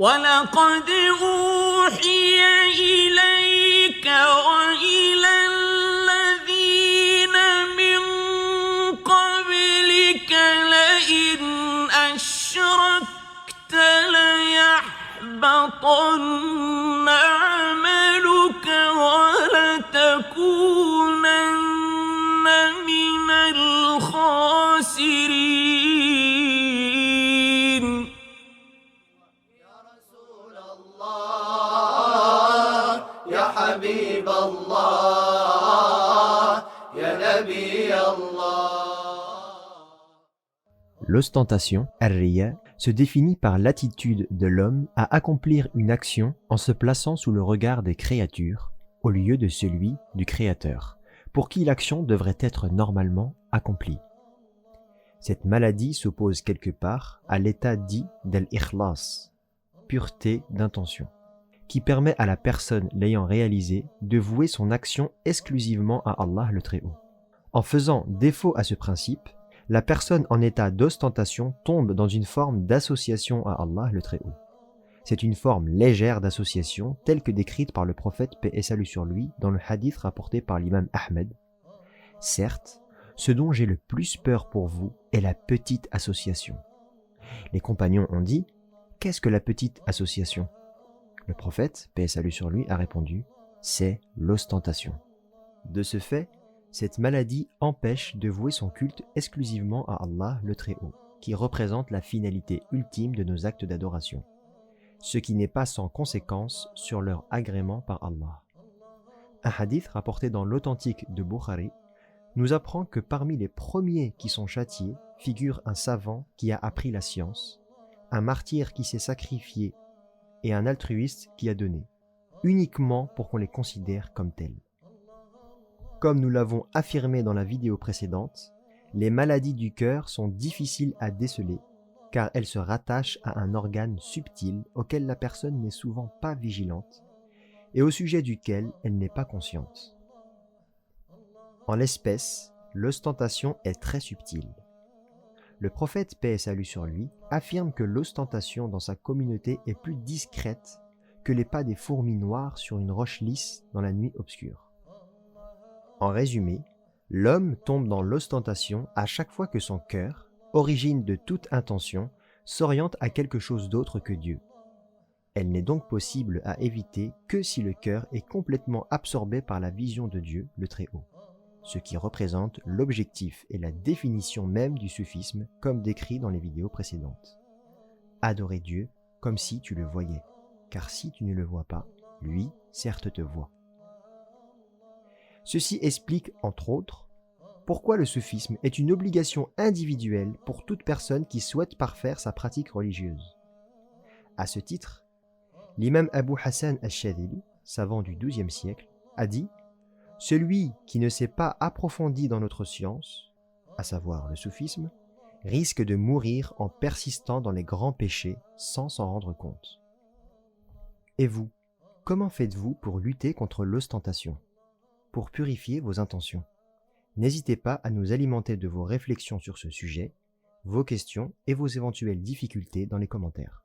وَلَقَدْ أُوحِيَ إِلَيْكَ وَإِلَى الَّذِينَ مِن قَبْلِكَ لَئِنْ أَشْرَكْتَ لَيَحْبَطَنَّ عَمَلُكَ وَلَتَكُونَنَّ مِنَ الْخَاسِرِينَ. يا رسول الله يا حبيب الله يا نبي الله. L'ostentation, ar-riya, se définit par l'attitude de l'homme à accomplir une action en se plaçant sous le regard des créatures, au lieu de celui du Créateur, pour qui l'action devrait être normalement accomplie. Cette maladie s'oppose quelque part à l'état dit d'al-ikhlas, pureté d'intention, qui permet à la personne l'ayant réalisée de vouer son action exclusivement à Allah le Très-Haut. En faisant défaut à ce principe, la personne en état d'ostentation tombe dans une forme d'association à Allah le Très-Haut. C'est une forme légère d'association telle que décrite par le prophète paix et salut sur lui dans le hadith rapporté par l'imam Ahmed. Certes, ce dont j'ai le plus peur pour vous est la petite association. Les compagnons ont dit « Qu'est-ce que la petite association ?» Le prophète, paix et salut sur lui, a répondu « C'est l'ostentation ». De ce fait, cette maladie empêche de vouer son culte exclusivement à Allah le Très-Haut, qui représente la finalité ultime de nos actes d'adoration, ce qui n'est pas sans conséquence sur leur agrément par Allah. Un hadith rapporté dans l'authentique de Bukhari nous apprend que parmi les premiers qui sont châtiés figure un savant qui a appris la science, un martyr qui s'est sacrifié et un altruiste qui a donné, uniquement pour qu'on les considère comme tels. Comme nous l'avons affirmé dans la vidéo précédente, les maladies du cœur sont difficiles à déceler car elles se rattachent à un organe subtil auquel la personne n'est souvent pas vigilante et au sujet duquel elle n'est pas consciente. En l'espèce, l'ostentation est très subtile. Le prophète paix et salut sur lui affirme que l'ostentation dans sa communauté est plus discrète que les pas des fourmis noires sur une roche lisse dans la nuit obscure. En résumé, l'homme tombe dans l'ostentation à chaque fois que son cœur, origine de toute intention, s'oriente à quelque chose d'autre que Dieu. Elle n'est donc possible à éviter que si le cœur est complètement absorbé par la vision de Dieu, le Très-Haut, ce qui représente l'objectif et la définition même du soufisme comme décrit dans les vidéos précédentes. Adorer Dieu comme si tu le voyais, car si tu ne le vois pas, lui, certes te voit. Ceci explique, entre autres, pourquoi le soufisme est une obligation individuelle pour toute personne qui souhaite parfaire sa pratique religieuse. À ce titre, l'imam Abu Hassan al-Shadhili, savant du XIIe siècle, a dit « Celui qui ne s'est pas approfondi dans notre science, à savoir le soufisme, risque de mourir en persistant dans les grands péchés sans s'en rendre compte. » Et vous, comment faites-vous pour lutter contre l'ostentation ? Pour purifier vos intentions. N'hésitez pas à nous alimenter de vos réflexions sur ce sujet, vos questions et vos éventuelles difficultés dans les commentaires.